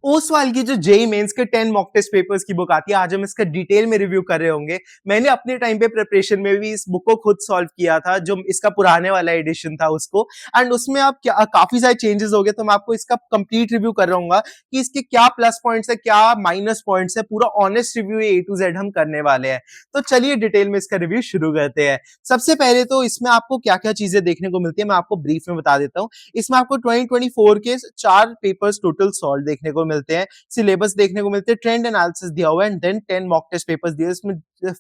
उस वाल की जो जेईई मेंस के 10 मॉक टेस्ट पेपर्स की बुक आती है, आज हम इसका डिटेल में रिव्यू कर रहे होंगे। मैंने अपने टाइम पे प्रिपरेशन में भी इस बुक को खुद सॉल्व किया था, जो इसका पुराने वाला एडिशन था उसको, एंड उसमें आप क्या काफी सारे चेंजेस हो गए, तो मैं आपको इसका कंप्लीट रिव्यू कर रहा हूँ कि इसके क्या प्लस पॉइंट्स है, क्या माइनस पॉइंट्स है, पूरा honest review A to Z हम करने वाले हैं। तो चलिए डिटेल में इसका रिव्यू शुरू करते हैं। सबसे पहले तो इसमें आपको क्या क्या चीजें देखने को मिलती है मैं आपको ब्रीफ में बता देता हूँ। इसमें आपको 2024 के 4 पेपर्स टोटल सॉल्व देखने को मिलते हैं, सिलेबस देखने को मिलते हैं, ट्रेंड एनालिसिस दिया हुआ है, and then 10 mock test papers दिए। इसमें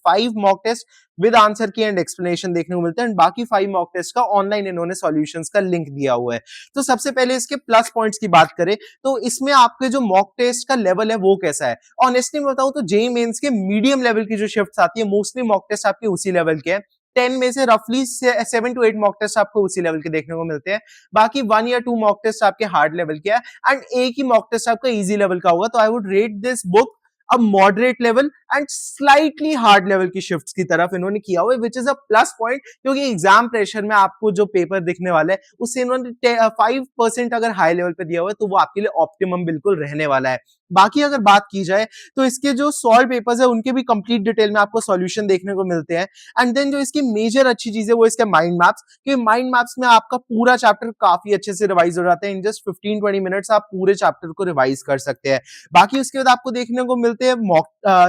5 mock test with answer key and explanation देखने को मिलते हैं, एंड बाकी 5 मॉक टेस्ट का ऑनलाइन इन्होंने सॉल्यूशंस का लिंक दिया हुआ है। तो सबसे पहले इसके प्लस पॉइंट्स की बात करें तो इसमें आपके जो मॉक टेस्ट का लेवल है वो कैसा है। ऑनेस्टली मैं बताऊं तो जेईई मेंस के मीडियम लेवल की जो शिफ्ट्स आती है, मोस्टली मॉक टेस्ट आपके उसी लेवल के हैं। 10 में से रफली 7 to 8 मॉक टेस्ट आपको उसी लेवल के देखने को मिलते हैं। बाकी 1 या 2 मॉक टेस्ट आपके हार्ड लेवल के हैं, एंड एक ही मॉक टेस्ट आपका इजी लेवल का होगा। तो I would rate this book a moderate level and slightly hard level की शिफ्ट्स की तरफ इन्होंने किया हुआ है, which is a plus point, क्योंकि एग्जाम प्रेशर में आपको जो पेपर दिखने वाला है उससे इन्होंने 5% अगर हाई लेवल पे दिया हुआ है तो वो आपके लिए ऑप्टिमम बिल्कुल रहने वाला है। बाकी अगर बात की जाए तो इसके जो सॉल्व पेपर्स है उनके भी कंप्लीट डिटेल में आपको सॉल्यूशन देखने को मिलते हैं, एंड देन जो इसकी मेजर अच्छी चीज है वो इसके माइंड मैप्स, क्योंकि माइंड मैप्स में आपका पूरा चैप्टर काफी अच्छे से रिवाइज हो जाता है। इन जस्ट 15-20 मिनट्स आप पूरे चैप्टर को रिवाइज कर सकते हैं। बाकी उसके बाद आपको देखने को मिलते हैं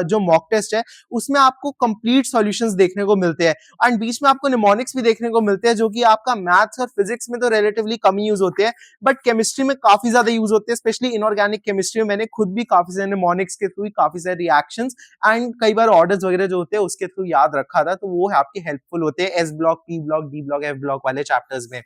जो मॉक टेस्ट है उसमें आपको कंप्लीट सॉल्यूशंस देखने को मिलते हैं, एंड बीच में आपको निमोनिक्स भी देखने को मिलते हैं, जो कि आपका मैथ्स और फिजिक्स में तो रिलेटिवली कम यूज होते हैं, बट केमिस्ट्री में काफी ज्यादा यूज होते हैं, स्पेशली इनऑर्गेनिक केमिस्ट्री में मैंने खुद भी काफी सारे निमोनिक्स के थ्रू काफी सारे रिएक्शंस एंड कई बार ऑर्डर्स वगैरह जो होते हैं उसके थ्रू याद रखा था, तो वो आपके हेल्पफुल होते हैं S block, P block, D block, F block वाले चैप्टर्स में।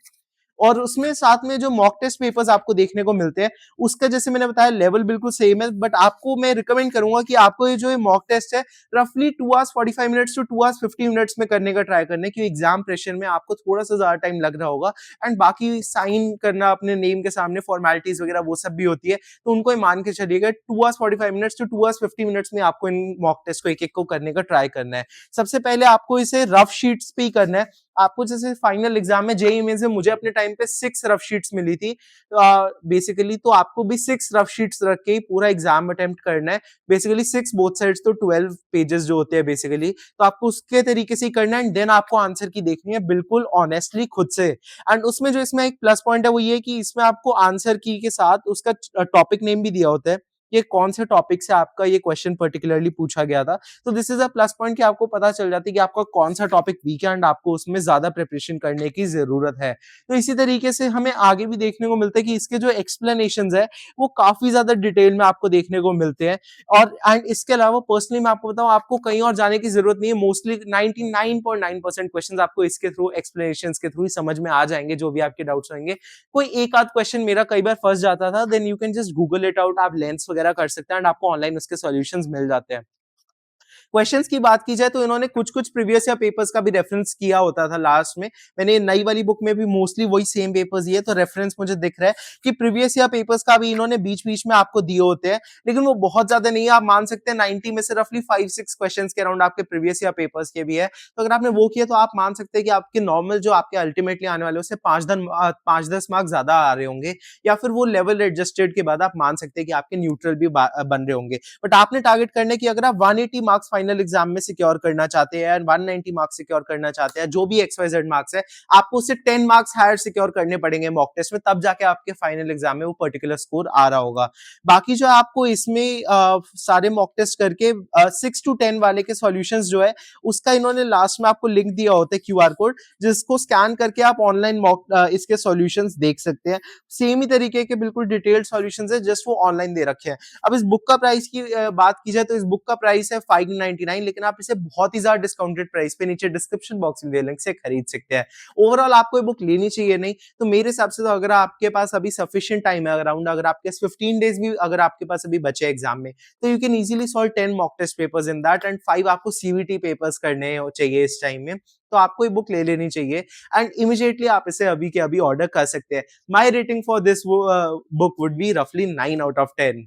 और उसमें साथ में जो मॉक टेस्ट पेपर्स आपको देखने को मिलते हैं उसका जैसे मैंने बताया लेवल बिल्कुल सेम है, बट आपको मैं रिकमेंड करूंगा कि आपको ये जो मॉक टेस्ट है रफली 2 hours 45 minutes to 2 hours 50 minutes में करने का ट्राई करने, क्योंकि एग्जाम प्रेशर में आपको थोड़ा सा ज्यादा टाइम लग रहा होगा, एंड बाकी साइन करना अपने नेम के सामने फॉर्मेलिटीज वगैरह वो सब भी होती है, तो उनको ही मान के चलिएगा 2 hours 45 minutes to 2 hours 50 minutes में आपको इन मॉक टेस्ट को एक एक को करने का ट्राई करना है। सबसे पहले आपको इसे रफ शीट्स पे ही करना है। आपको जैसे फाइनल एग्जाम में जेईई में से मुझे अपने टाइम पे 6 रफ शीट्स मिली थी बेसिकली, तो आपको भी 6 रफ शीट्स रख के ही पूरा एग्जाम अटेम्प्ट करना है। बेसिकली 6 बोथ साइड्स तो 12 पेजेस जो होते हैं बेसिकली, तो आपको उसके तरीके से ही करना है, एंड देन आपको आंसर की देखनी है बिल्कुल ऑनेस्टली खुद से। एंड उसमें जो इसमें एक प्लस पॉइंट है वो ये कि इसमें आपको आंसर की के साथ उसका टॉपिक नेम भी दिया होता है, ये कौन से टॉपिक से आपका ये क्वेश्चन पर्टिकुलरली पूछा गया था। तो this is a plus point कि आपको पता चल जाती है कि आपका कौन सा टॉपिक वीक है एंड आपको उसमें ज्यादा प्रिपरेशन करने की जरूरत है। तो इसी तरीके से हमें आगे भी देखने को मिलता है कि इसके जो एक्सप्लेनेशंस है वो काफी ज्यादा डिटेल में आपको देखने को मिलते हैं, और एंड इसके अलावा पर्सनली मैं आपको बताऊं आपको कहीं और जाने की जरूरत नहीं है। मोस्टली 99.9% क्वेश्चन आपको इसके थ्रू एक्सप्लेनेशन के थ्रू ही समझ में आ जाएंगे, जो भी आपके डाउट्स होंगे। कोई एक आध क्वेश्चन मेरा कई बार फंस जाता था, then you can just Google it out, आप लेंस वगैरह कर सकते हैं एंड आपको ऑनलाइन उसके सॉल्यूशंस मिल जाते हैं। क्वेश्चंस की बात की जाए तो इन्होंने कुछ कुछ प्रीवियस या पेपर्स का भी रेफरेंस किया होता था लास्ट में। मैंने नई वाली बुक में भी मोस्टली वही सेम पेपर्स दिए, तो रेफरेंस मुझे दिख रहा है कि प्रीवियस या पेपर्स का भी इन्होंने बीच बीच में आपको दिए होते हैं, लेकिन वो बहुत ज्यादा नहीं है। आप मान सकते हैं 90 में से रफली 5-6 क्वेश्चंस के अराउंड आपके प्रीवियस या पेपर्स के भी है। तो अगर आपने वो किया तो आप मान सकते हैं कि आपके नॉर्मल जो आपके अल्टीमेटली आने वाले उससे 5-10 मार्क्स ज्यादा आ रहे होंगे, या फिर वो लेवल एडजस्टेड के बाद आप मान सकते हैं कि आपके न्यूट्रल भी बन रहे होंगे। बट आपने टारगेट करने की अगर आप 180 मार्क्स फाइनल एग्जाम में सिक्योर करना चाहते हैं, 190 मार्क्स सिक्योर करना चाहते हैं, जो भी XYZ मार्क्स है, आपको उससे 10 मार्क्स हायर सिक्योर करने पड़ेंगे मॉक टेस्ट में, तब जाके आपके फाइनल एग्जाम में वो पर्टिकुलर स्कोर आ रहा होगा। बाकी जो आपको इसमें सारे मॉक टेस्ट करके 6 to 10 वाले के सॉल्यूशंस जो है उसका इन्होंने लास्ट में आपको लिंक दिया होता है QR कोड, जिसको स्कैन करके आप ऑनलाइन मॉक इसके सॉल्यूशंस देख सकते हैं। सेम ही तरीके के बिल्कुल डिटेल्ड सॉल्यूशंस है, जस्ट वो ऑनलाइन दे रखे हैं। अब इस बुक का प्राइस की बात की जाए तो इस बुक का प्राइस है 599, लेकिन आप इसे बहुत ही ज्यादा डिस्काउंटेड प्राइस पे नीचे डिस्क्रिप्शन बॉक्स में लिंक से खरीद सकते हैं। ओवरऑल आपको ये बुक लेनी चाहिए नहीं, तो मेरे हिसाब से तो अगर आपके पास अभी सफिशिएंट टाइम है अराउंड, अगर आपके पास 15 डेज भी अगर आपके पास अभी बचे एग्जाम में, तो you can easily solve 10 mock test papers in that, and 5 आपको CVT पेपर्स करने चाहिए इस टाइम में। तो आपको ये बुक ले लेनी चाहिए एंड इमीडिएटली आप इसे अभी के अभी ऑर्डर कर सकते हैं। My rating for this book would be रफली 9 out of 10।